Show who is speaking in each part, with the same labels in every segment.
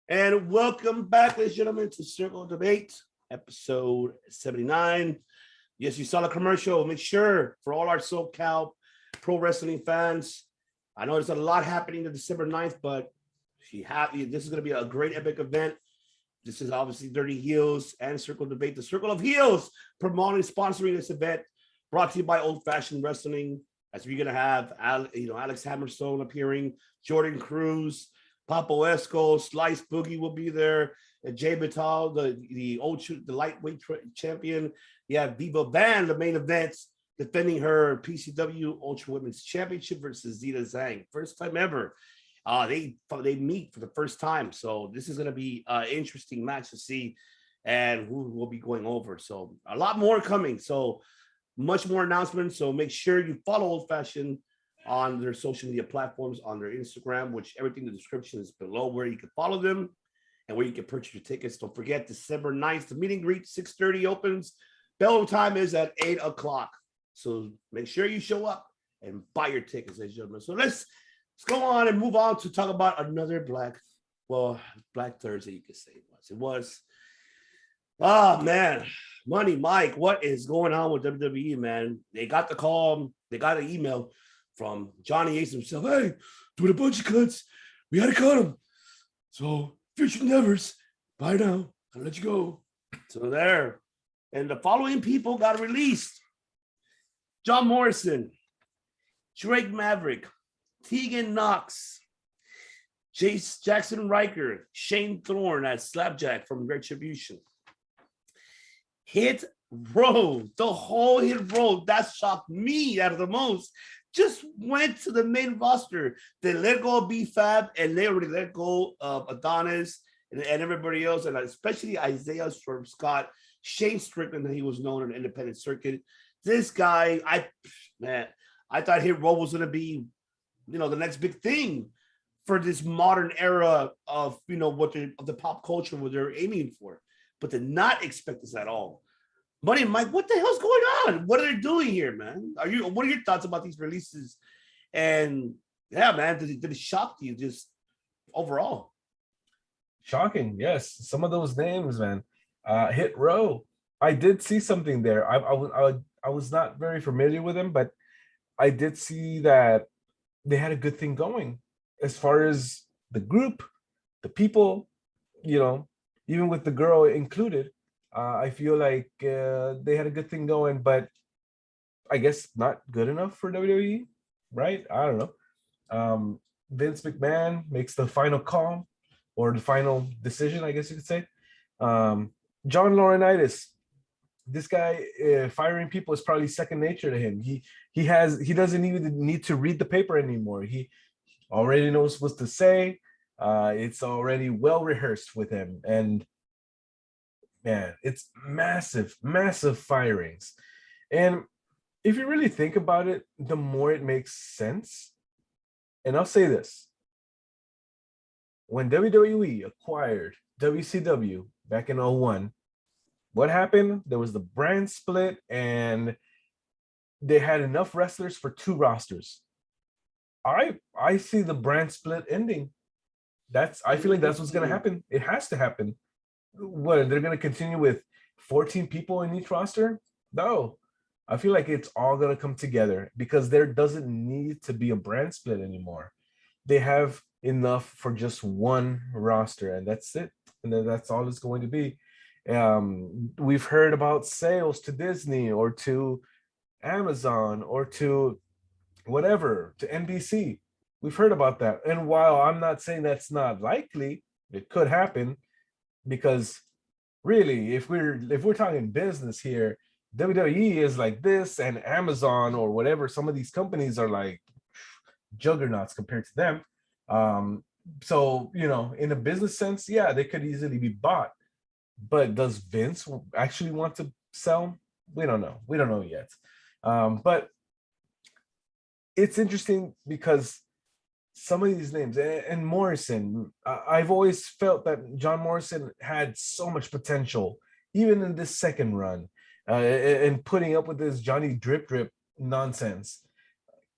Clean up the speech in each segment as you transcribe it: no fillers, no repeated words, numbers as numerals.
Speaker 1: And welcome back, ladies and gentlemen, to Circle of Debate, episode 79. Yes, you saw the commercial. Make sure for all our SoCal pro wrestling fans, I know there's a lot happening on December 9th, but this is going to be a great epic event. This is obviously Dirty Heels and Circle Debate, the Circle of Heels, promoting, sponsoring this event, brought to you by Old Fashioned Wrestling. As we're going to have, Alex Hammerstone appearing, Jordan Cruz, Papo Esco, Slice Boogie will be there. And Jay Vital, the lightweight champion. You have Viva Van, the main event, defending her PCW Ultra Women's Championship versus Zeda Zhang. First time ever. They meet for the first time. So this is going to be an interesting match to see and who will be going over. So a lot more coming. So much more announcements. So make sure you follow Old Fashioned on their social media platforms, on their Instagram, which everything in the description is below where you can follow them and where you can purchase your tickets. Don't forget, December 9th, the meet and greet, 6:30 opens. Bell time is at 8 o'clock. So make sure you show up and buy your tickets, ladies and gentlemen. So let's go on and move on to talk about another Black Thursday, you could say it was. It was, man, Money Mike, what is going on with WWE, man? They got the call, they got an email from Johnny Ace himself. Hey, doing a bunch of cuts. We had to cut them. So, future endeavors. Bye now. I'll let you go. So there. And the following people got released. John Morrison, Drake Maverick, Tegan Knox, Jackson Riker, Shane Thorne as Slapjack from Retribution. Hit Row, the whole Hit Row, that shocked me out of the most, just went to the main roster. They let go of B-Fab, and they already let go of Adonis and everybody else, and especially Isaiah Scott, Shane Strickland, that he was known in the independent circuit. This guy, I thought Hit Row was going to be, the next big thing for this modern era of, of the pop culture, what they're aiming for. But did not expect this at all. Money Mike, what the hell's going on? What are they doing here, man? What are your thoughts about these releases? And yeah, man, did it shock you just overall?
Speaker 2: Shocking, yes. Some of those names, man. Hit Row. I did see something there. I was not very familiar with them, but I did see that they had a good thing going as far as the group, the people, even with the girl included. I feel like they had a good thing going, but I guess not good enough for WWE, right? I don't know. Vince McMahon makes the final call or the final decision, I guess you could say. John Laurinaitis, this guy firing people is probably second nature to him. He doesn't even need to read the paper anymore. He already knows what to say. It's already well rehearsed with him, and man, it's massive firings. And if you really think about it, the more it makes sense. And I'll say this: when WWE acquired WCW back in 01, what happened? There was the brand split, and they had enough wrestlers for two rosters. I see the brand split ending. I feel like that's what's gonna happen. It has to happen. What, they're gonna continue with 14 people in each roster? No. I feel like it's all gonna come together because there doesn't need to be a brand split anymore. They have enough for just one roster, and that's it. And then that's all it's going to be. We've heard about sales to Disney or to Amazon or to whatever, to NBC. We've heard about that. And while I'm not saying that's not likely, it could happen, because really, if we're talking business here, WWE is like this, and Amazon or whatever, some of these companies are like juggernauts compared to them. So, in a business sense, yeah, they could easily be bought. But does Vince actually want to sell? We don't know. We don't know yet. But it's interesting because some of these names, and Morrison, I've always felt that John Morrison had so much potential, even in this second run, and putting up with this Johnny Drip Drip nonsense.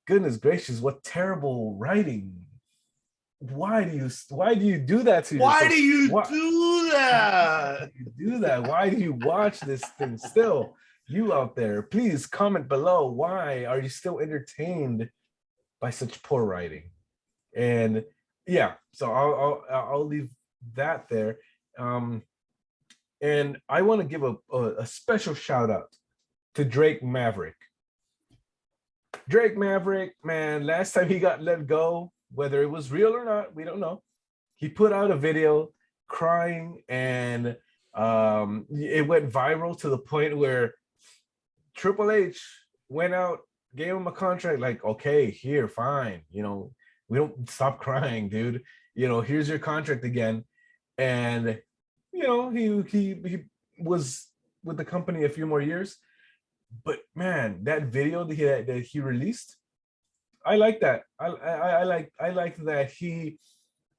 Speaker 2: Goodness gracious, what terrible writing. why do you do that to
Speaker 1: Why
Speaker 2: yourself?
Speaker 1: do you
Speaker 2: Why
Speaker 1: do that?
Speaker 2: you do that? Why do you watch this thing still? You out there, please comment below. Why are you still entertained by such poor writing? And yeah, so I'll leave that there. And I want to give a special shout out to Drake Maverick. Drake Maverick, man, last time he got let go, whether it was real or not, we don't know. He put out a video crying, and it went viral to the point where Triple H went out, gave him a contract, like, okay, here, fine, we don't, stop crying, dude. Here's your contract again. And he was with the company a few more years. But man, that video that he released, I like that. I like that he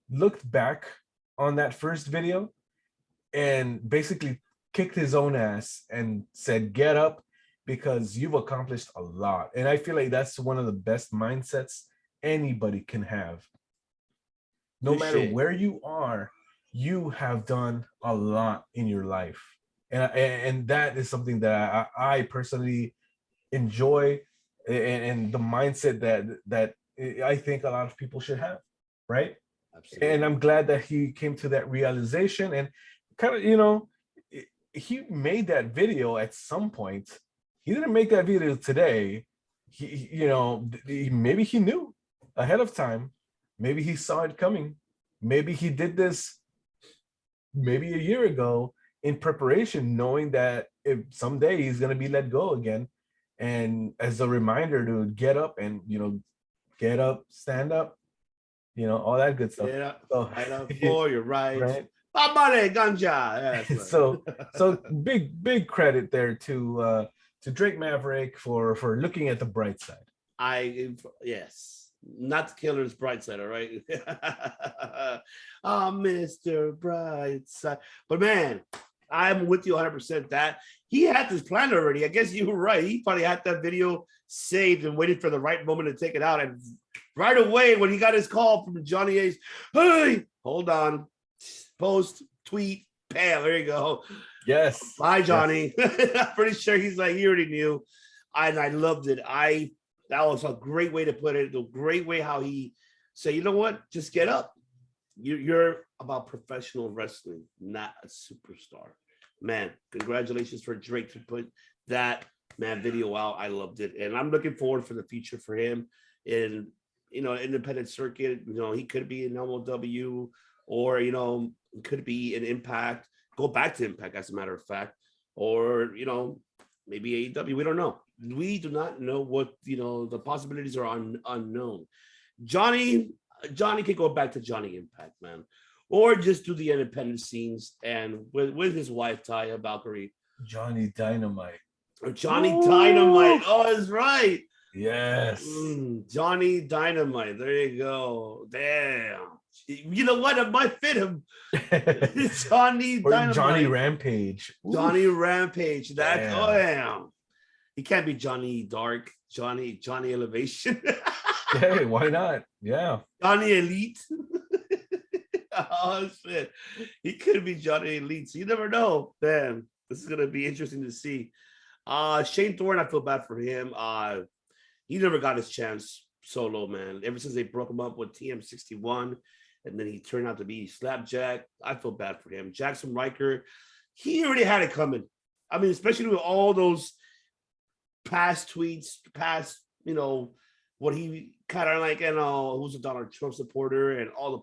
Speaker 2: looked back on that first video and basically kicked his own ass and said, get up, because you've accomplished a lot. And I feel like that's one of the best mindsets anybody can have. No matter where you are, you have done a lot in your life. And that is something that I personally enjoy, and the mindset that I think a lot of people should have, right? Absolutely. And I'm glad that he came to that realization, and kind of, he made that video at some point. He didn't make that video today. Maybe he knew ahead of time. Maybe he saw it coming. Maybe he did this maybe a year ago in preparation, knowing that if someday he's going to be let go again, and as a reminder to get up and get up, stand up, all that good stuff.
Speaker 1: Yeah,
Speaker 2: so,
Speaker 1: right up for your rights.
Speaker 2: Right?
Speaker 1: Ganja. Yeah, right.
Speaker 2: so big credit there to Drake Maverick for looking at the bright side.
Speaker 1: Yes, not the killer's bright side, all right. Oh, Mr. Brightside. But man, I'm with you 100% that he had this plan already. I guess you were right. He probably had that video saved and waited for the right moment to take it out. And right away, when he got his call from Johnny Ace, hey, hold on, post, tweet, bam, there you go.
Speaker 2: Yes.
Speaker 1: Bye, Johnny. Yes. I'm pretty sure he's like, he already knew. And I loved it. That was a great way to put it. A great way how he said, you know what? Just get up. You're about professional wrestling, not a superstar. Man, congratulations for Drake to put that video out. I loved it. And I'm looking forward for the future for him in, independent circuit. He could be in MLW, or, could be in Impact, go back to Impact, as a matter of fact, or, maybe AEW. We don't know. We do not know what, the possibilities are unknown. Johnny could go back to Johnny Impact, man, or just do the independent scenes and with his wife Taya Valkyrie.
Speaker 2: Johnny Dynamite.
Speaker 1: Or Johnny Dynamite. Oh, that's right.
Speaker 2: Yes.
Speaker 1: Johnny Dynamite. There you go. Damn. You know what? It might fit him. Johnny Dynamite.
Speaker 2: Johnny Rampage.
Speaker 1: Johnny Rampage. Damn. He can't be Johnny Dark. Johnny Elevation.
Speaker 2: Hey, why not? Yeah.
Speaker 1: Johnny Elite. Oh shit. He could be Johnny Elite. So you never know. Damn. This is gonna be interesting to see. Shane Thorne, I feel bad for him. He never got his chance solo, man. Ever since they broke him up with TM61, and then he turned out to be Slapjack. I feel bad for him. Jackson Riker, he already had it coming. I mean, especially with all those past tweets, what he kind of like, who's a Donald Trump supporter, and all the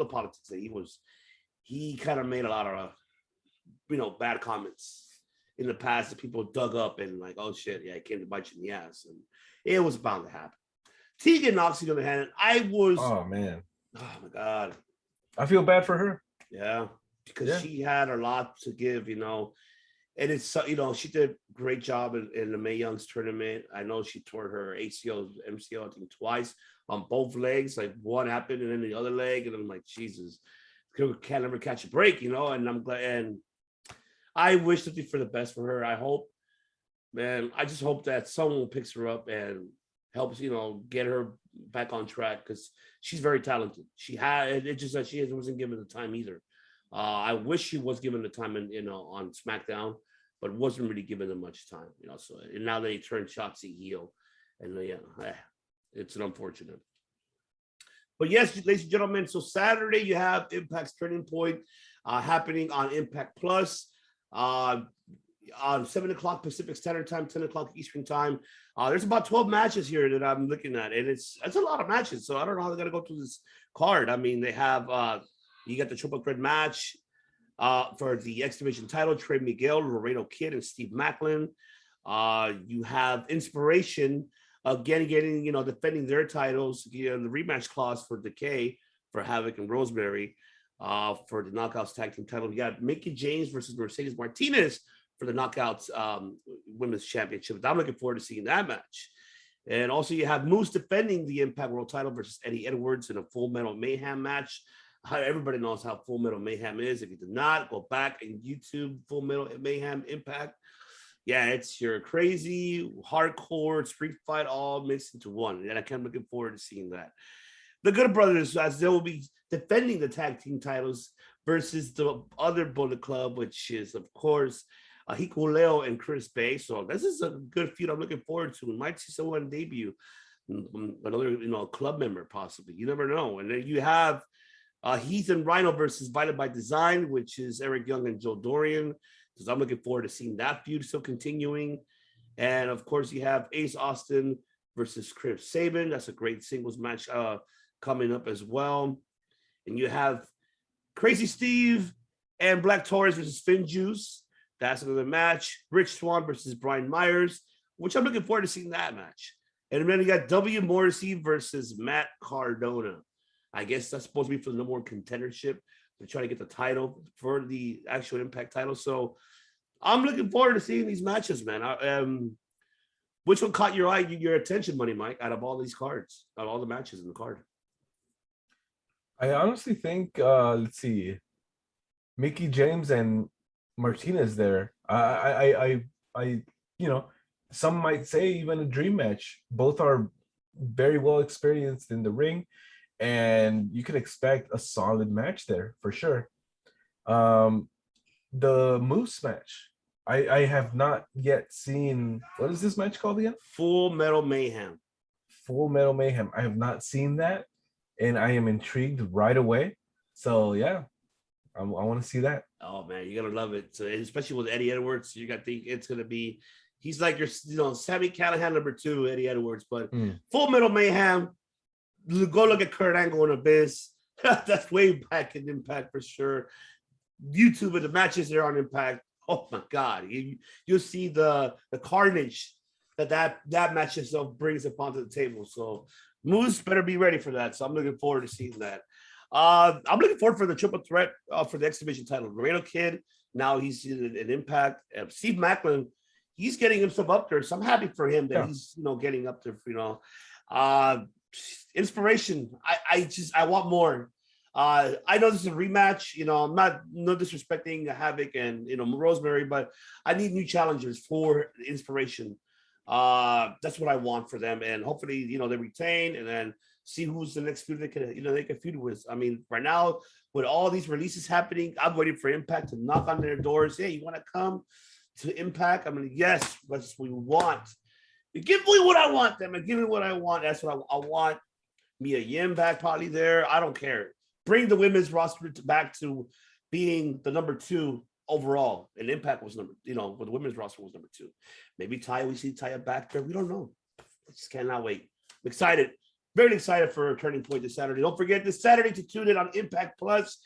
Speaker 1: politics that he kind of made a lot of, bad comments in the past that people dug up and like, oh shit, yeah, it came to bite you in the ass, and it was bound to happen. Tegan Knox, on the hand,
Speaker 2: oh man,
Speaker 1: oh my god,
Speaker 2: I feel bad for her.
Speaker 1: Yeah, because she had a lot to give, and it's, she did a great job in the Mae Young's tournament. I know she tore her ACL, MCL, I think twice on both legs. Like one happened and then the other leg, and I'm like, Jesus, can't ever catch a break, and I'm glad. And I wish something for the best for her. I hope, man, I just hope that someone picks her up and helps, get her, back on track because she's very talented. She had it just that she wasn't given the time either. I wish she was given the time on SmackDown, but wasn't really given them much time. So and now they turned Shotzi heel, and it's an unfortunate. But yes, ladies and gentlemen, so Saturday you have Impact's Turning Point happening on Impact Plus on 7 o'clock Pacific Standard Time, 10 o'clock Eastern Time. There's about 12 matches here that I'm looking at, and it's a lot of matches. So I don't know how they're gonna go through this card. I mean, they have you got the triple threat match for the X Division title, Trey Miguel, Laredo Kid, and Steve Macklin. You have Inspiration again getting defending their titles, the rematch clause for Decay, for Havoc and Rosemary, for the Knockouts tag team title. You got Mickie James versus Mercedes Martinez for the Knockouts Women's Championship. I'm looking forward to seeing that match. And also you have Moose defending the Impact World title versus Eddie Edwards in a Full Metal Mayhem match. Everybody knows how Full Metal Mayhem is. If you did not, go back and YouTube Full Metal Mayhem Impact. Yeah, it's your crazy, hardcore street fight all mixed into one. And I'm looking forward to seeing that. The Good Brothers, as they will be defending the tag team titles versus the other Bullet Club, which is, of course, Hikuleo and Chris Bay. So this is a good feud I'm looking forward to. We might see someone debut, another club member possibly. You never know. And then you have Heath and Rhino versus Violent by Design, which is Eric Young and Joe Dorian. So I'm looking forward to seeing that feud still continuing. And of course, you have Ace Austin versus Chris Sabin. That's a great singles match coming up as well. And you have Crazy Steve and Black Taurus versus Finn Juice. That's another match. Rich Swann versus Brian Myers, which I'm looking forward to seeing that match. And then you got W. Morrissey versus Matt Cardona. I guess that's supposed to be for the number one contendership. They're trying to get the title for the actual Impact title. So I'm looking forward to seeing these matches, man. Which one caught your eye, your attention, Money Mike, out of all these cards, out of all the matches in the card?
Speaker 2: I honestly think, let's see, Mickie James and Martinez there. I some might say even a dream match. Both are very well experienced in the ring, and you can expect a solid match there for sure. The Moose match, I have not yet seen. What is this match called again?
Speaker 1: Full Metal Mayhem.
Speaker 2: Full Metal Mayhem. I have not seen that, and I am intrigued right away. So yeah, I want to see that.
Speaker 1: Oh man, you're gonna love it. So, especially with Eddie Edwards, you got to think it's gonna be. He's like your, Sammy Callahan #2, Eddie Edwards. But Full Metal Mayhem. Go look at Kurt Angle and Abyss. That's way back in Impact for sure. YouTube and the matches there on Impact. Oh my God, you'll see the carnage that match itself brings upon the table. So Moose better be ready for that. So I'm looking forward to seeing that. I'm looking forward for the triple threat for the X Division title. Laredo Kid, now he's in Impact. Steve Macklin, he's getting himself up there. So I'm happy for him that he's getting up there. Inspiration. I want more. I know this is a rematch. I'm not disrespecting Havoc and Rosemary, but I need new challengers for Inspiration. That's what I want for them, and hopefully they retain, and then see who's the next feud they can feud with. I mean, right now with all these releases happening, I'm waiting for Impact to knock on their doors. Hey, you want to come to Impact? I mean, yes, that's what we want. Give me what I want, them, and give me what I want. That's what I want. Mia Yim back probably there. I don't care. Bring the women's roster back to being the number 2 overall. And Impact was with the women's roster was number 2. Maybe we see Taya back there. We don't know. I just cannot wait. I'm excited. Very excited for a Turning Point this Saturday. Don't forget this Saturday to tune in on Impact Plus.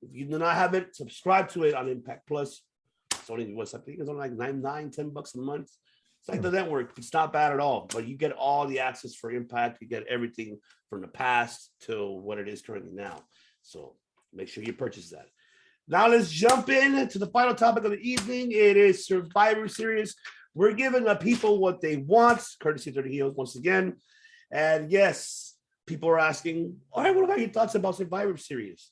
Speaker 1: If you do not have it, subscribe to it on Impact Plus. It's only I think it's only like $10 a month. It's like the network. It's not bad at all, but you get all the access for Impact. You get everything from the past to what it is currently now. So make sure you purchase that. Now let's jump in to the final topic of the evening. It is Survivor Series. We're giving the people what they want, courtesy of 30 Heels once again. And yes, people are asking, all right, what about your thoughts about Survivor Series?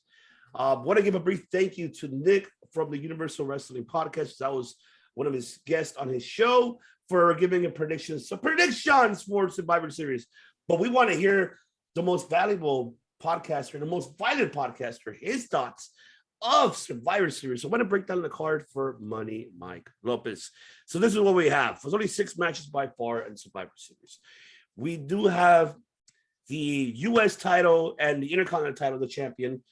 Speaker 1: I want to give a brief thank you to Nick from the Universal Wrestling Podcast. That was one of his guests on his show for giving a predictions. So predictions for Survivor Series. But we want to hear the most valuable podcaster, the most violent podcaster, his thoughts of Survivor Series. So I'm going to break down the card for Money Mike Lopez. So this is what we have. There's only 6 matches by far in Survivor Series. We do have the U.S. title and the Intercontinental title, the champion,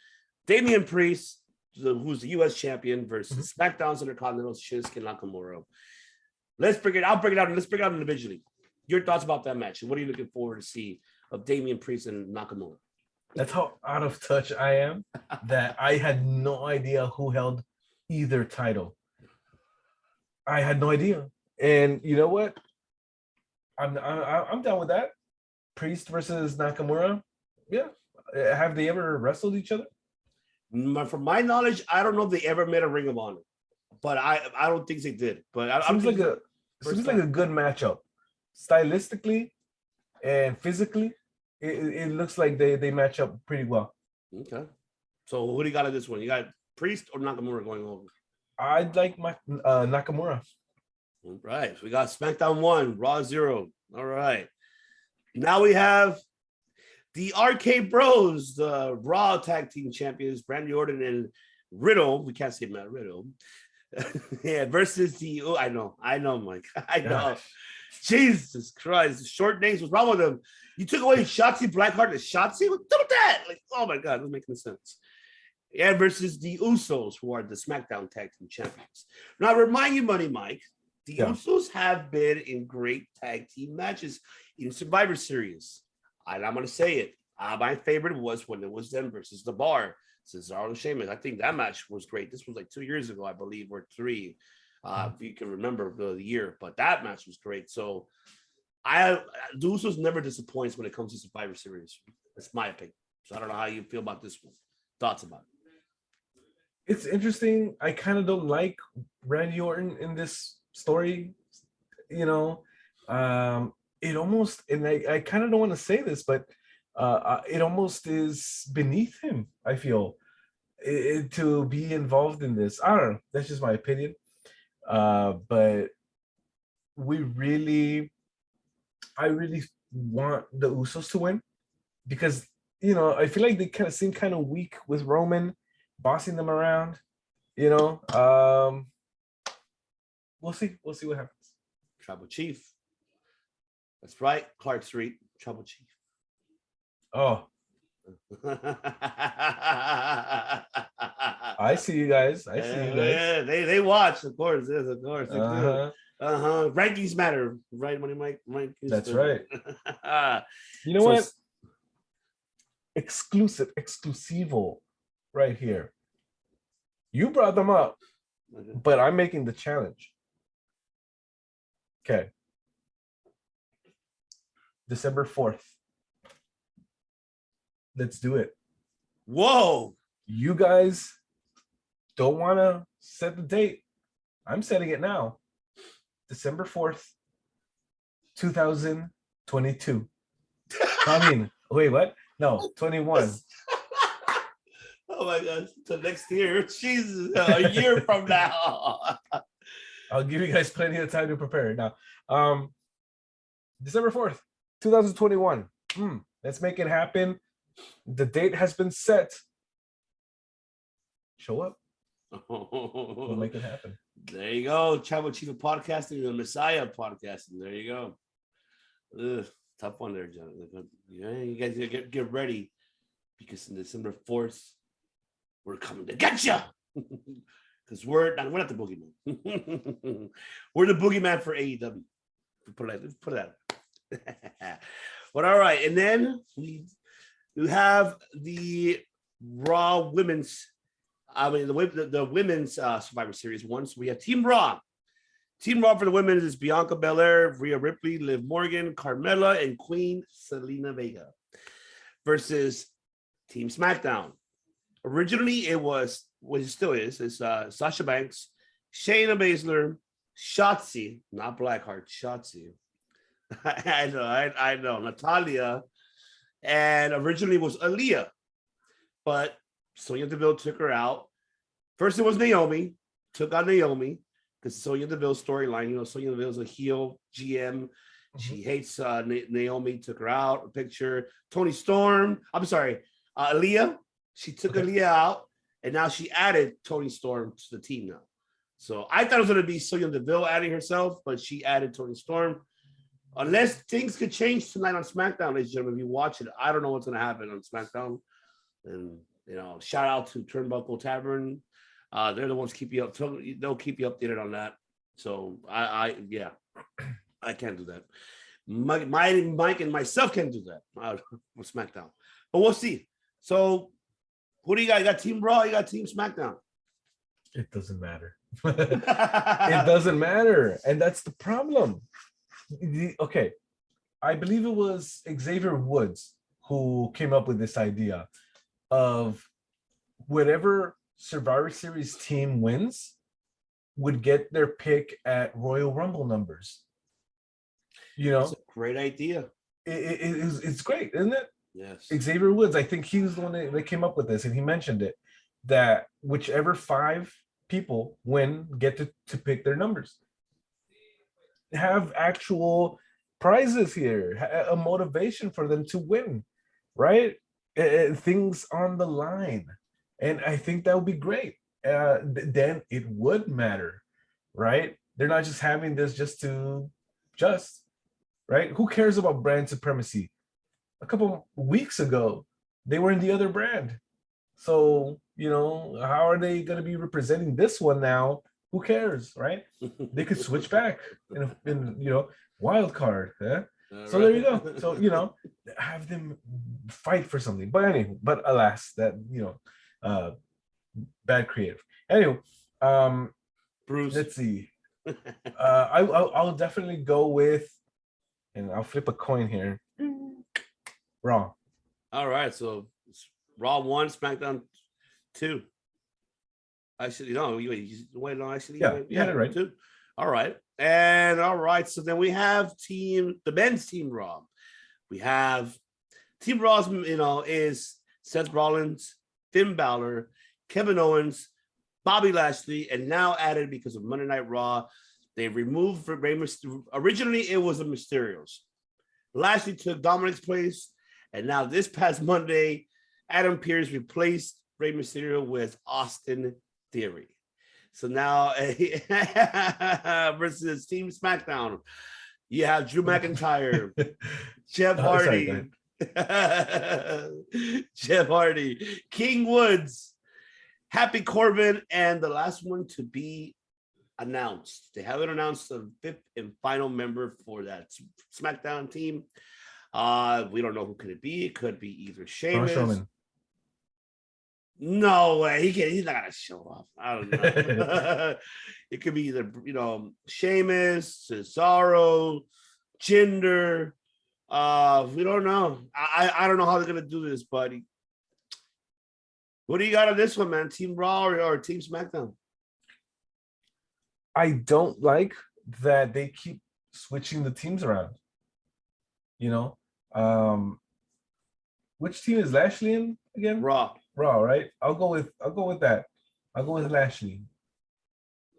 Speaker 1: Damian Priest, who's the U.S. champion, versus SmackDown's Intercontinental Shinsuke Nakamura. Let's break it. I'll break it out. Let's break it out individually. Your thoughts about that match? What are you looking forward to see of Damian Priest and Nakamura?
Speaker 2: That's how out of touch I am that I had no idea who held either title. I had no idea. And you know what? I'm down with that. Priest versus Nakamura. Yeah. Have they ever wrestled each other?
Speaker 1: From my knowledge, I don't know if they ever made a Ring of Honor, but I don't think they did. But
Speaker 2: seems like a good matchup, stylistically and physically. It looks like they match up pretty well.
Speaker 1: Okay. So who do you got in this one? You got Priest or Nakamura going over?
Speaker 2: I'd like my Nakamura.
Speaker 1: All right. So we got SmackDown 1, Raw 0. All right. Now we have the RK Bros, the Raw Tag Team Champions, Randy Orton and Riddle. We can't say Matt Riddle. Yeah, versus the I know, Mike. I know. Gosh. Jesus Christ. Short names. What's wrong with them? You took away Shotzi Blackheart and Shotzi? What's up with that? Like, oh my God, doesn't make any sense. Yeah, versus the Usos, who are the SmackDown Tag Team Champions. Now, I remind you, Money Mike, the Usos have been in great tag team matches in Survivor Series. And I'm going to say it. My favorite was when it was them versus The Bar, Cesaro and Sheamus. I think that match was great. This was like 2 years ago, I believe, or 3, if you can remember the year. But that match was great. So, the Usos never disappoints when it comes to Survivor Series. That's my opinion. So I don't know how you feel about this one. Thoughts about it?
Speaker 2: It's interesting. I kind of don't like Randy Orton in this story. You know, it almost, and I kind of don't want to say this, but it almost is beneath him, I feel, to be involved in this. I don't know. That's just my opinion. But I really want the Usos to win because, you know, I feel like they kind of seem kind of weak with Roman bossing them around, you know. We'll see what happens.
Speaker 1: Tribal Chief. That's right. Clark Street, Tribal Chief.
Speaker 2: Oh. I see you guys.
Speaker 1: Yeah, they watch, of course. Yes, of course. Rankings matter, right, Money Mike? Rankings.
Speaker 2: That's right. You know what? Exclusivo right here. You brought them up, but I'm making the challenge. Okay. December 4th. Let's do it.
Speaker 1: Whoa.
Speaker 2: You guys don't want to set the date. I'm setting it now. December 4th, 2022. I mean, wait, what? No, 21.
Speaker 1: Oh my gosh, to next year. Jesus, a year from now.
Speaker 2: I'll give you guys plenty of time to prepare. Now, December 4th, 2021. Let's make it happen. The date has been set. Show up. We'll make it happen.
Speaker 1: There you go. Tribal Chief of Podcasting, the Messiah of Podcasting. There you go. Ugh, tough one there, Jonathan. Yeah, you guys get ready because on December 4th, we're coming to get you. Because we're not the boogeyman. We're the boogeyman for AEW. Put it out. But all right, and then we have the Raw Women's. The women's Survivor Series 1. So we have Team Raw. Team Raw for the women is Bianca Belair, Rhea Ripley, Liv Morgan, Carmella, and Queen Selena Vega versus Team SmackDown. Originally, it was, what it still is Sasha Banks, Shayna Baszler, Shotzi, not Blackheart, Shotzi. I know, Natalia, and originally it was Aaliyah, but Sonya Deville took her out. First, it was Naomi, took out Naomi, because Sonya Deville's storyline, Sonya Deville's a heel GM, She hates Naomi, took her out, a picture. Tony Storm, I'm sorry, Aaliyah. She took Aaliyah out, and now she added Tony Storm to the team now. So I thought it was going to be Sonya Deville adding herself, but she added Tony Storm. Unless things could change tonight on SmackDown, ladies and gentlemen, if you watch it, I don't know what's going to happen on SmackDown. And, shout out to Turnbuckle Tavern. They're the ones keep you up. They'll keep you updated on that. So I can't do that. Mike and myself can't do that with SmackDown. But we'll see. So who do you got? You got Team Raw, you got Team SmackDown.
Speaker 2: It doesn't matter. It doesn't matter. And that's the problem. Okay. I believe it was Xavier Woods who came up with this idea of whatever Survivor Series team wins would get their pick at Royal Rumble numbers.
Speaker 1: It's a great idea.
Speaker 2: It's great, isn't it?
Speaker 1: Yes.
Speaker 2: Xavier Woods, I think he was the one that came up with this, and he mentioned it, that whichever 5 people win get to pick their numbers. Have actual prizes here, a motivation for them to win, right? Things on the line. And I think that would be great. Then it would matter, right? They're not just having this right? Who cares about brand supremacy? A couple weeks ago, they were in the other brand. So, how are they going to be representing this one now? Who cares, right? They could switch back in wild card. Yeah? So there you go. So, have them fight for something. But alas, that, bad creative. Anyway,
Speaker 1: Bruce.
Speaker 2: Let's see. I'll definitely go with, and I'll flip a coin here. Raw.
Speaker 1: All right, so Raw 1, SmackDown 2. Actually, no, wait, no, actually,
Speaker 2: yeah, you had it right.
Speaker 1: 2. All right, and all right, so then we have the men's Team Raw. We have Team Raw's, is Seth Rollins, Finn Balor, Kevin Owens, Bobby Lashley, and now added because of Monday Night Raw, they removed Rey Mysterio. Originally, it was the Mysterios. Lashley took Dominic's place, and now this past Monday, Adam Pearce replaced Rey Mysterio with Austin Theory. So now versus Team SmackDown, you have Drew McIntyre, Jeff Hardy, Jeff Hardy, King Woods, Happy Corbin, and the last one to be announced. They haven't announced the 5th and final member for that SmackDown team. We don't know who could it be. It could be either Sheamus. No way. He's not gonna show off. I don't know. It could be either Sheamus, Cesaro, Jinder. We don't know. I don't know how they're gonna do this, buddy. What do you got on this one, man? Team Raw or Team SmackDown?
Speaker 2: I don't like that they keep switching the teams around. Which team is Lashley in again?
Speaker 1: Raw,
Speaker 2: right? I'll go with that. I'll go with Lashley.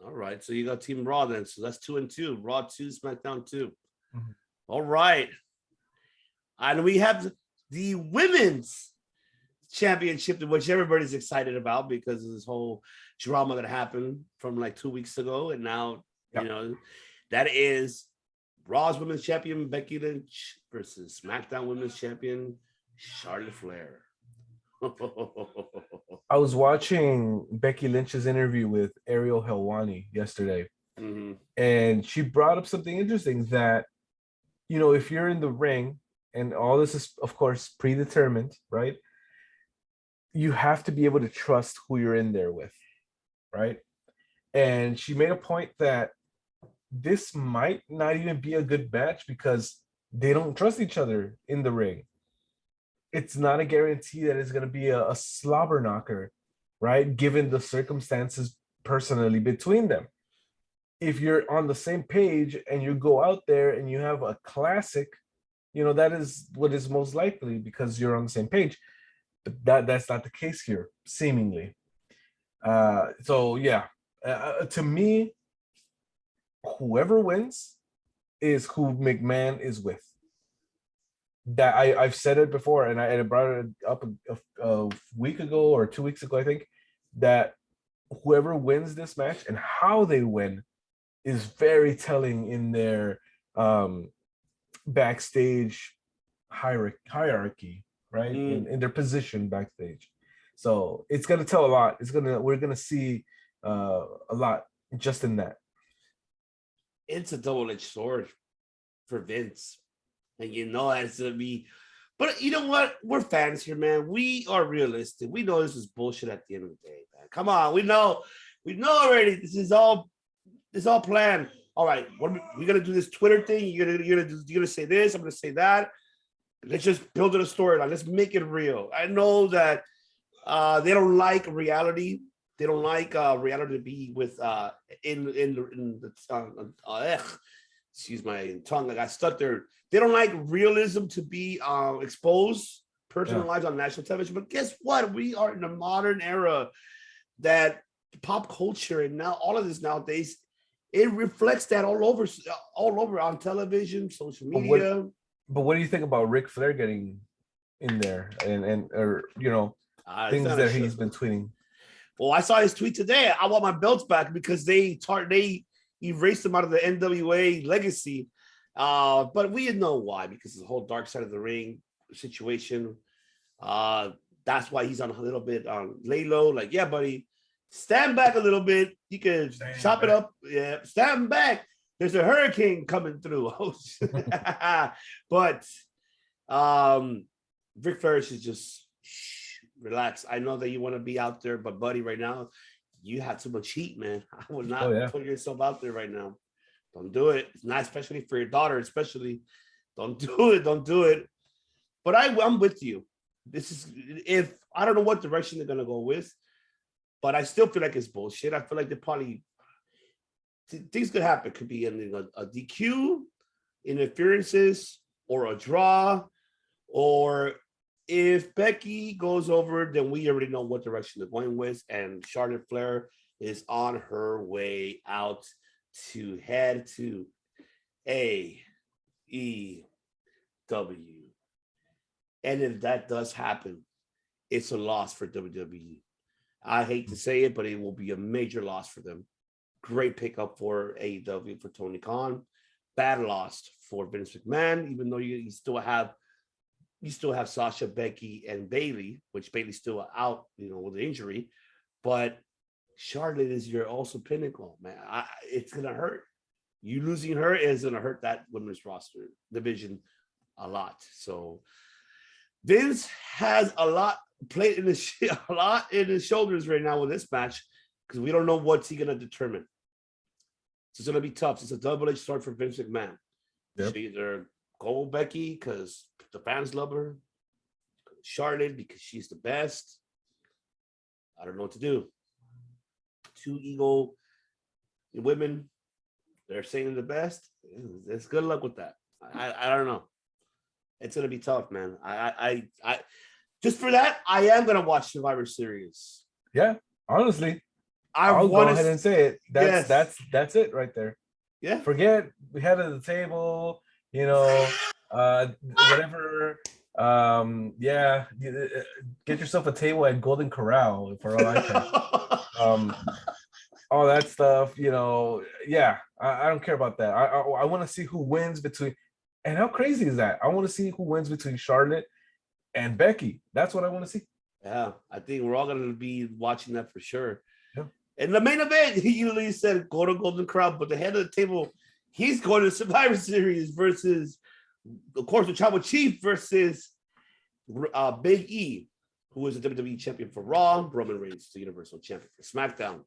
Speaker 1: All right, so you got Team Raw then. So that's 2 and 2. Raw 2, SmackDown 2.
Speaker 2: Mm-hmm.
Speaker 1: All right, and we have the women's championship, which everybody's excited about because of this whole drama that happened from like 2 weeks ago, and now that is Raw's Women's Champion Becky Lynch versus SmackDown Women's Champion Charlotte Flair.
Speaker 2: I was watching Becky Lynch's interview with Ariel Helwani yesterday, and she brought up something interesting that, if you're in the ring, and all this is, of course, predetermined, right? You have to be able to trust who you're in there with, right? And she made a point that this might not even be a good match because they don't trust each other in the ring. It's not a guarantee that it's going to be a slobber knocker, right? Given the circumstances personally between them. If you're on the same page and you go out there and you have a classic, that is what is most likely because you're on the same page. But that's not the case here, seemingly. To me, whoever wins is who McMahon is with. That I've said it before, and I brought it up a week ago or 2 weeks ago, I think, that whoever wins this match and how they win is very telling in their backstage hierarchy, right? In their position backstage. So it's gonna tell a lot. We're gonna see a lot just in that.
Speaker 1: It's a double-edged sword for Vince. And it's gonna be, but you know what? We're fans here, man. We are realistic. We know this is bullshit at the end of the day, man. Come on, we know already. This is all planned. All right, we're gonna do this Twitter thing. You're gonna say this. I'm gonna say that. Let's just build it a storyline. Let's make it real. I know that they don't like reality. They don't like reality to be with in the excuse my tongue. I got stuck there. They don't like realism to be exposed, personal lives on national television. But guess what? We are in a modern era that pop culture and now all of this nowadays, it reflects that all over on television, social media.
Speaker 2: But what do you think about Ric Flair getting in there and things that he's been tweeting?
Speaker 1: Well, I saw his tweet today. I want my belts back because they erased him out of the NWA legacy. But we didn't know why, because of the whole dark side of the ring situation. That's why he's on a little bit lay low. Like, yeah, buddy, stand back a little bit. You can chop it up. Yeah, stand back. There's a hurricane coming through. But Ric Flair should just relax. I know that you want to be out there, but buddy, right now, you have too much heat, man. I would not put yourself out there right now. Don't do it. It's not, especially for your daughter, especially. Don't do it. Don't do it. But I'm with you. If I don't know what direction they're gonna go with, but I still feel like it's bullshit. I feel like they probably things could happen. Could be a DQ, interferences, or a draw, or if Becky goes over, then we already know what direction they're going with, and Charlotte Flair is on her way out to head to AEW. And if that does happen, it's a loss for WWE. I hate to say it, but it will be a major loss for them. Great pickup for AEW for Tony Khan. Bad loss for Vince McMahon, even though you still have Sasha, Becky, and Bayley, which Bayley's still out, with injury. But Charlotte is your also pinnacle, man. It's gonna hurt. You losing her is gonna hurt that women's roster division a lot. So Vince has a lot played in his shoulders right now with this match, because we don't know what's he gonna determine. So it's gonna be tough. It's a double-edged sword for Vince McMahon. Yep. She either go with Becky because the fans love her, Charlotte because she's the best. I don't know what to do. Two ego women, they're saying the best. It's good luck with that. I don't know. It's gonna be tough, man. I just for that, I am gonna watch Survivor Series.
Speaker 2: Yeah, honestly, I'll go ahead and say it. That's it right there.
Speaker 1: Yeah.
Speaker 2: Forget we had it at the table, whatever. Get yourself a table at Golden Corral for all I care. All that stuff, I don't care about that. I want to see who wins between, and how crazy is that? I want to see who wins between Charlotte and Becky. That's what I want to see.
Speaker 1: Yeah, I think we're all going to be watching that for sure. Yeah. And the main event, he usually said go to Golden Corral, but the head of the table, he's going to Survivor Series versus, of course, the Tribal Chief versus Big E, who is the WWE champion for Raw. Roman Reigns, the Universal champion for SmackDown.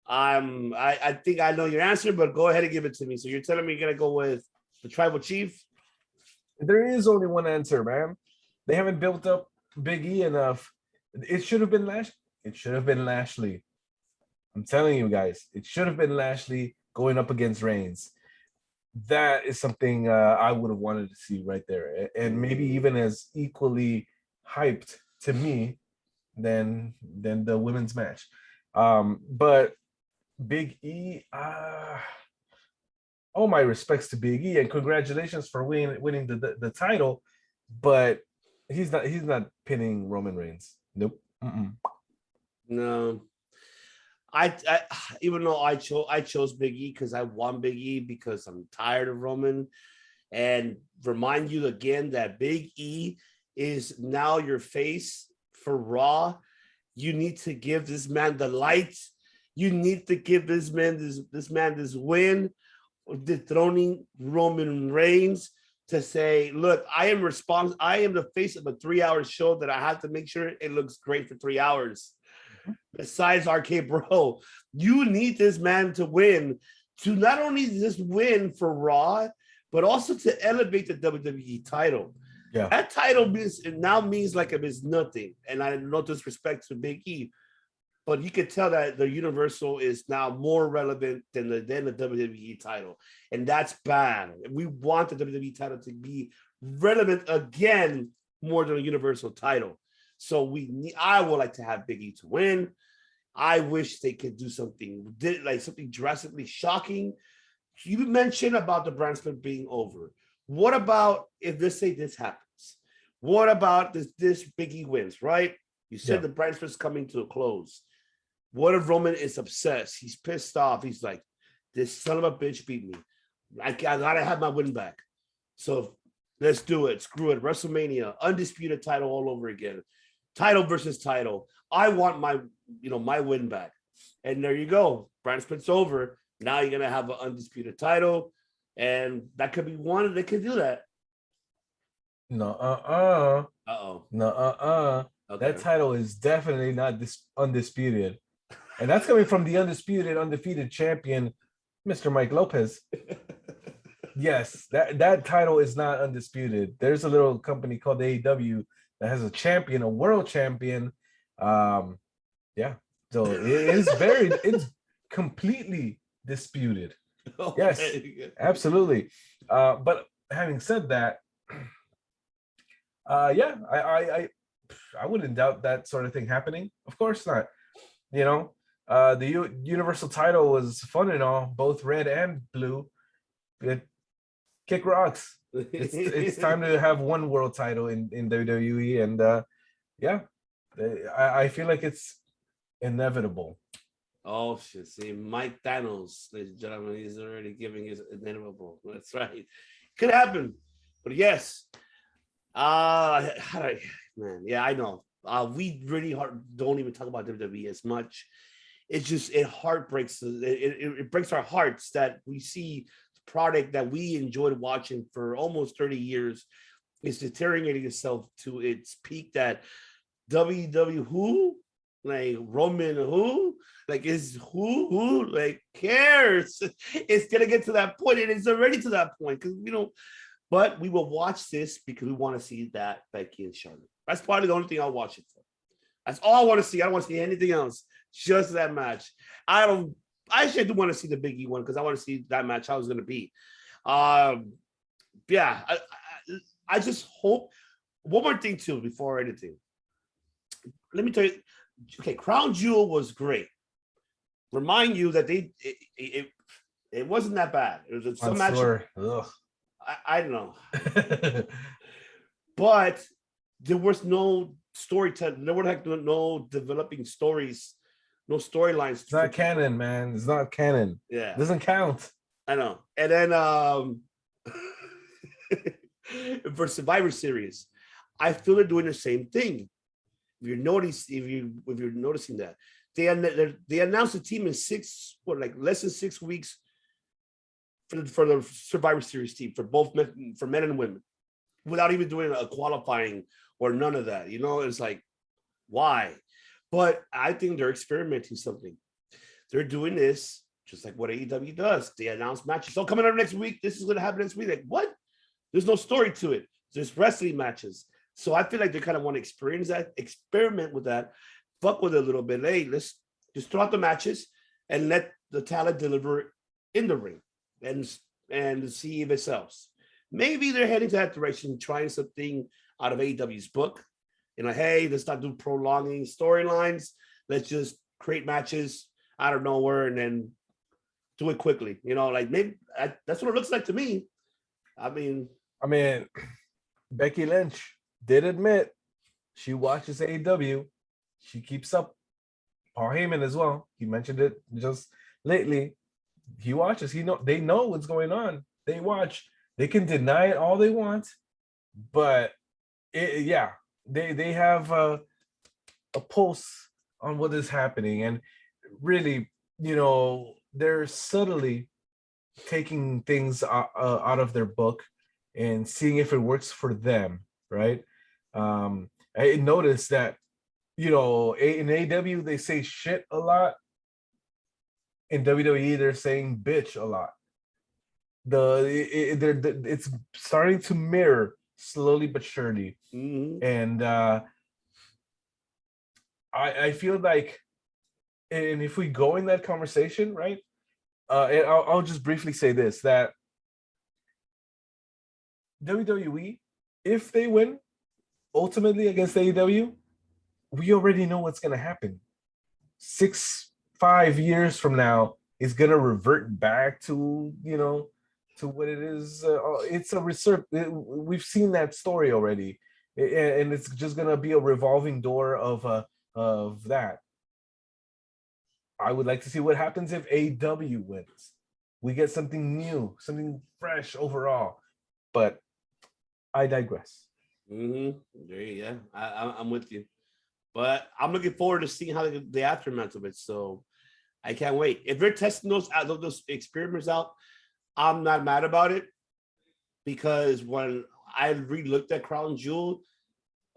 Speaker 1: I think I know your answer, but go ahead and give it to me. So you're telling me you're gonna go with the Tribal Chief?
Speaker 2: There is only one answer, man. They haven't built up Big E enough. It should have been Lashley. It should have been Lashley. I'm telling you guys, it should have been Lashley going up against Reigns. That is something I would have wanted to see right there, and maybe even as equally hyped to me than the women's match. But Big E, all my respects to Big E and congratulations for winning the title, but he's not pinning Roman Reigns. Nope. Mm-mm.
Speaker 1: No, I even though I chose Big E because I want Big E because I'm tired of Roman, and remind you again that Big E is now your face for Raw. You need to give this man the lights. You need to give this man this win, dethroning Roman Reigns, to say, look, I am responsible. I am the face of a 3-hour show that I have to make sure it looks great for 3 hours. Besides RK Bro, you need this man to win, to not only just win for Raw, but also to elevate the WWE title.
Speaker 2: Yeah.
Speaker 1: That title means like it is nothing. And I no disrespect to Big E, but you could tell that the Universal is now more relevant than the WWE title. And that's bad. We want the WWE title to be relevant again more than a Universal title. So I would like to have Big E to win. I wish they could do something drastically shocking. You mentioned about the brand split being over. What about if this happens? What about this Big E wins, right? You said the brand split's coming to a close. What if Roman is obsessed? He's pissed off. He's like, this son of a bitch beat me. I gotta have my win back. So let's do it. Screw it. WrestleMania, undisputed title all over again. Title versus title. I want my win back. And there you go. Brand split's over. Now you're gonna have an undisputed title, and that could be one. They could do that.
Speaker 2: No,
Speaker 1: No.
Speaker 2: Okay. That title is definitely not undisputed, and that's coming from the undefeated champion, Mr. Mike Lopez. Yes, that title is not undisputed. There's a little company called AEW that has a world champion. Yeah, so it's completely disputed. Yes, absolutely. But having said that, I wouldn't doubt that sort of thing happening. Of course not. The Universal title was fun and all, both red and blue. It kick rocks. It's time to have one world title in WWE, and I feel like it's inevitable.
Speaker 1: Oh shit! See, Mike Thanos, ladies and gentlemen, he's already giving his inevitable. That's right. Could happen, but yes. Man, yeah, I know. We really don't even talk about WWE as much. It's just it heartbreaks. It breaks our hearts that we see the product that we enjoyed watching for almost 30 years is deteriorating itself to its peak. That WWE who, like Roman who, like is who like cares? It's gonna get to that point, and it's already to that point because But we will watch this because we want to see that Becky and Charlotte. That's probably the only thing I'll watch it for. That's all I want to see. I don't want to see anything else. Just that match. I actually do want to see the Big E one because I want to see that match, how it's going to be. Yeah, I just hope. One more thing too before anything. Let me tell you. Okay, Crown Jewel was great. Remind you that it wasn't that bad. It was some match. I don't know. But there was no storytelling. There were no developing stories, no storylines.
Speaker 2: It's not canon, man. It's not canon.
Speaker 1: Yeah.
Speaker 2: It doesn't count.
Speaker 1: I know. And then for Survivor Series, I feel they're doing the same thing. If you're noticing that. They announced the team in less than 6 weeks for the Survivor Series team for men and women, without even doing a qualifying or none of that. It's like, why? But I think they're experimenting something. They're doing this just like what AEW does. They announce matches. So coming up next week, this is going to happen next week. Like, what? There's no story to it. There's wrestling matches. So I feel like they kind of want to experiment with that, fuck with it a little bit. Hey, let's just throw out the matches and let the talent deliver in the ring and see if it sells. Maybe they're heading to that direction, trying something out of AEW's book. Hey, let's not do prolonging storylines. Let's just create matches out of nowhere and then do it quickly. You know, like maybe that's what it looks like to me.
Speaker 2: I mean, Becky Lynch did admit she watches AEW. She keeps up. Paul Heyman as well. He mentioned it just lately. He watches. They know what's going on. They watch. They can deny it all they want, but yeah, they have a pulse on what is happening, and really, they're subtly taking things out of their book and seeing if it works for them, right? I noticed that in AW they say shit a lot. In WWE they're saying bitch a lot. It's starting to mirror slowly but surely, and I feel like, and if we go in that conversation, right? And I'll just briefly say this, that WWE, if they win ultimately against AEW, we already know what's going to happen. 5 years from now, it's going to revert back to, to what it is. It's a reserve. We've seen that story already. And it's just going to be a revolving door of that. I would like to see what happens if AEW wins. We get something new, something fresh overall. But I digress.
Speaker 1: Yeah, I'm with you. But I'm looking forward to seeing how the aftermath of it. So I can't wait. If they're testing those experiments out, I'm not mad about it, because when I re-looked at Crown Jewel,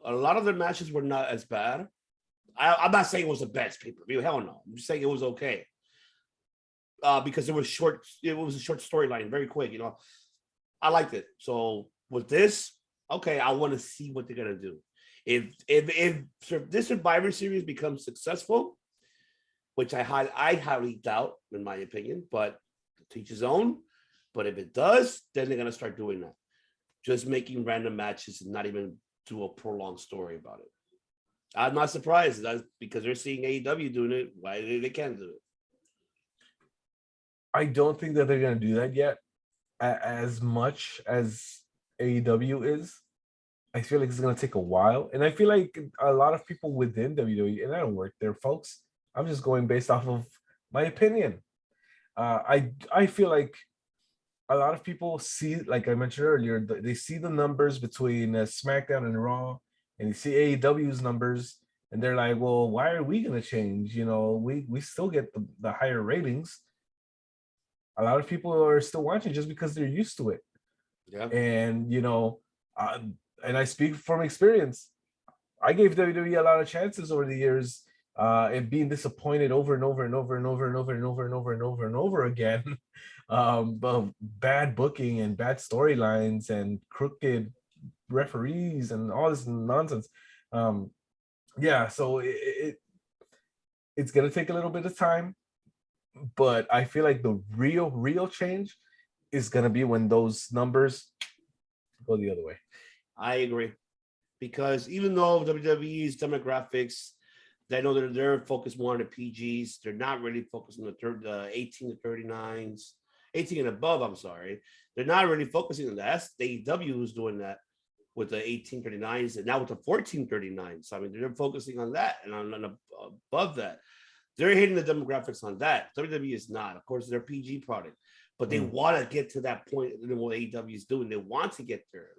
Speaker 1: a lot of their matches were not as bad. I'm not saying it was the best pay-per-view. Hell no. I'm just saying it was okay. Because it was short. It was a short storyline, very quick. I liked it. So with this, okay, I want to see what they're gonna do. If this Survivor Series becomes successful, which I highly doubt, in my opinion, but teach his own. But if it does, then they're gonna start doing that, just making random matches and not even do a prolonged story about it. I'm not surprised. That's because they're seeing AEW doing it. Why they can't do it?
Speaker 2: I don't think that they're gonna do that yet, as much as AEW is. I feel like it's gonna take a while, and I feel like a lot of people within WWE, and I don't work there, folks. I'm just going based off of my opinion. I feel like a lot of people see, like I mentioned earlier, they see the numbers between SmackDown and Raw, and they see AEW's numbers, and they're like, "Well, why are we gonna change? We still get the higher ratings." A lot of people are still watching just because they're used to it.
Speaker 1: Yeah.
Speaker 2: And and I speak from experience. I gave WWE a lot of chances over the years, and being disappointed over and over and over and over and over and over and over and over and over again. But bad booking and bad storylines and crooked referees and all this nonsense. Yeah, so it's gonna take a little bit of time, but I feel like the real change is gonna be when those numbers go the other way.
Speaker 1: I agree, because even though WWE's demographics, I know they're focused more on the PGs. They're not really focused on the 18 to 39s, 18 and above. I'm sorry, they're not really focusing on that. That's the AEW who's doing that with the 1839s and now with the 1439s. So, I mean, they're focusing on that and on above that. They're hitting the demographics on that. WWE is not. Of course, they're a PG product, but they want to get to that point. What AEW is doing, they want to get there.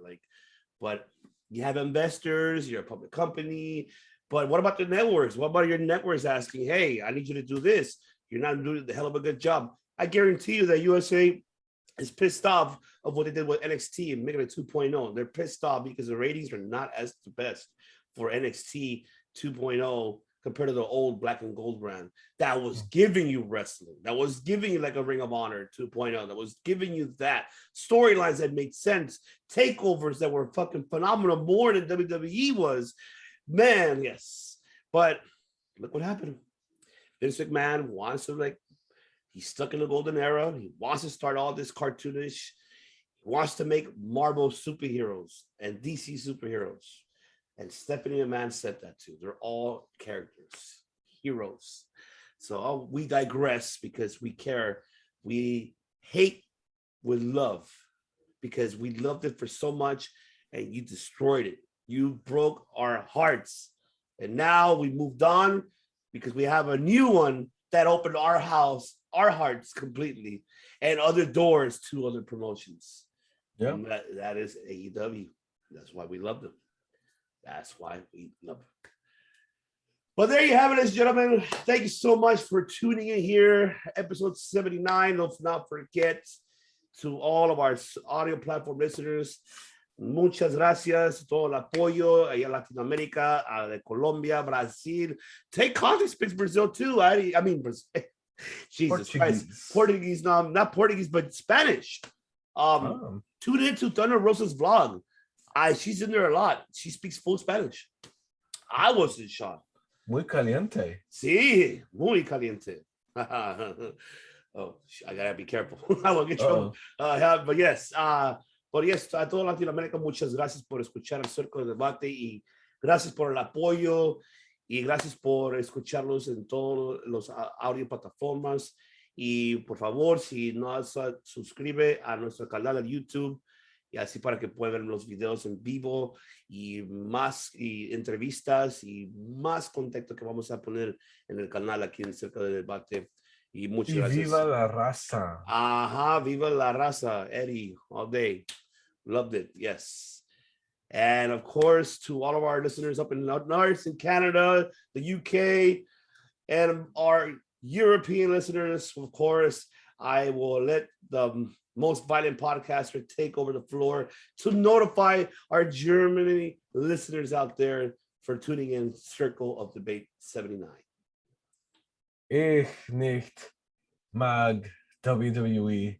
Speaker 1: But you have investors. You're a public company. But what about the networks? What about your networks asking, "Hey, I need you to do this. You're not doing the hell of a good job." I guarantee you that USA is pissed off of what they did with NXT and making it 2.0. They're pissed off because the ratings are not as the best for NXT 2.0 compared to the old black and gold brand that was giving you wrestling, that was giving you like a Ring of Honor 2.0, that was giving you that storylines that made sense, takeovers that were fucking phenomenal, more than WWE was. Man, yes. But look what happened. Vince McMahon wants to he's stuck in the golden era. He wants to start all this cartoonish. He wants to make Marvel superheroes and DC superheroes. And Stephanie McMahon said that too. They're all characters, heroes. So we digress because we care We hate with love because we loved it for so much and you destroyed it. You broke our hearts. And now we moved on because we have a new one that opened our house, our hearts completely, and other doors to other promotions.
Speaker 2: Yeah.
Speaker 1: That is AEW. That's why we love them. That's why we love them. But there you have it, ladies and gentlemen. Thank you so much for tuning in here. Episode 79. Don't not forget to all of our audio platform listeners. Muchas gracias. Todo el apoyo allá en Latinoamérica, de Colombia, Brazil. Take contact, speaks Brazil too. I mean, Jesus Christ. Portuguese, no, not Portuguese, but Spanish. Tune in to Thunder Rosa's vlog. She's in there a lot. She speaks full Spanish. I was in shock.
Speaker 2: Muy caliente.
Speaker 1: Sí, muy caliente. Oh, I gotta be careful. I won't get trouble. But yes, a toda Latinoamérica, muchas gracias por escuchar el Cerco de Debate y gracias por el apoyo y gracias por escucharlos en todos los audio plataformas. Y por favor, si no suscribe a nuestro canal de YouTube, y así para que puedan ver los videos en vivo y más entrevistas y más contacto que vamos a poner en el canal aquí en Cerca de Debate. Y muchas gracias.
Speaker 2: Viva la raza.
Speaker 1: Ajá, viva la raza, Eddie, all day. Loved it, yes. And of course, to all of our listeners up in North in Canada, the UK, and our European listeners, of course, I will let the most violent podcaster take over the floor to notify our Germany listeners out there for tuning in Circle of Debate 79.
Speaker 2: Ich nicht mag WWE.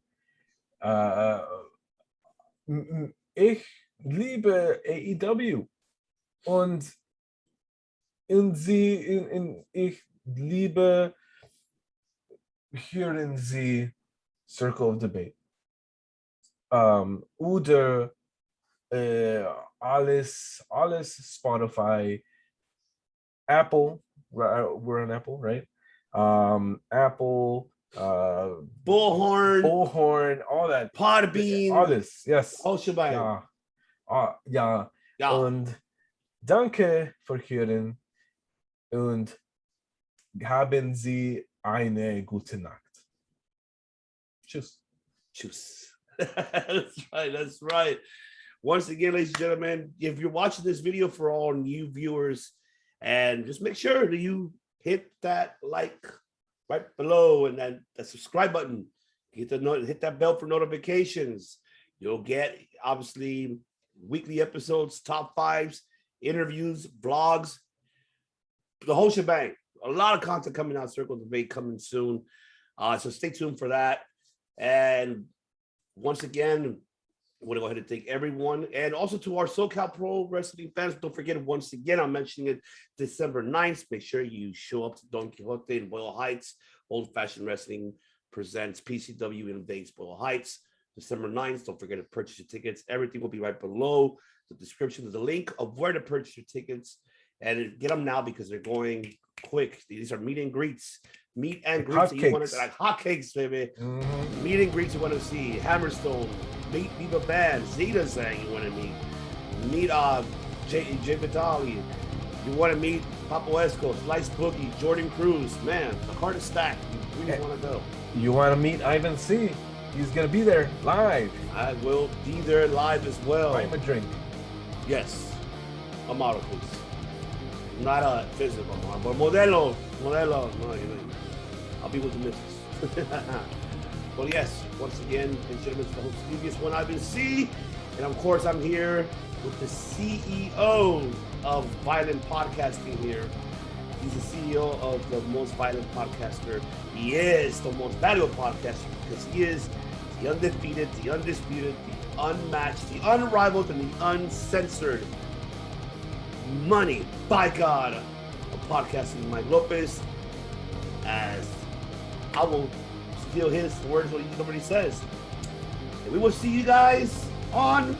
Speaker 2: Ich liebe AEW. Und ich liebe hören Sie Circle of Debate. Oder alles Spotify, Apple, we're on Apple, right? Apple, Bullhorn, all that.
Speaker 1: Podbean.
Speaker 2: All this, yes.
Speaker 1: All shebang.
Speaker 2: Ja. Und danke für hören und haben Sie eine gute Nacht. Tschüss.
Speaker 1: That's right. Once again, ladies and gentlemen, if you're watching this video for all new viewers, and just make sure that you hit that like right below and then the subscribe button. Hit that bell for notifications. You'll get obviously weekly episodes, top fives, interviews, vlogs, the whole shebang. A lot of content coming out. Circle Debate coming soon. So stay tuned for that. And once again, I want to go ahead and thank everyone. And also to our SoCal Pro Wrestling fans, don't forget, once again, I'm mentioning it, December 9th. Make sure you show up to Don Quixote in Boyle Heights. Old Fashioned Wrestling presents PCW in Vegas, Boyle Heights. December 9th. Don't forget to purchase your tickets. Everything will be right below the description. There's a link of where to purchase your tickets. And get them now because they're going quick. These are meet and greets. Meet and greets. You want to, like hotcakes, baby. Mm-hmm. Meet and greets you want to see. Hammerstone. Meet Viva Band. Zeda Zhang you want to meet. Meet Jay Vitale. You want to meet Papo Esco, Slice Boogie, Jordan Cruz. Man, the card is stacked. You really want to go.
Speaker 2: You want to meet Ivan C. He's going to be there live.
Speaker 1: I will be there live as well.
Speaker 2: Buy him a drink.
Speaker 1: Yes. A model, please. Not a physical model, but modelo. No, I'll be with the missus. Well, yes, once again, ladies and gentlemen, it's the host previous one I've been C. And of course, I'm here with the CEO of Violent Podcasting here. He's the CEO of the most violent podcaster. He is the most valuable podcaster because he is the undefeated, the undisputed, the unmatched, the unrivaled, and the uncensored money, by God, of podcasting Mike Lopez. As I will steal his words, what he says. And we will see you guys on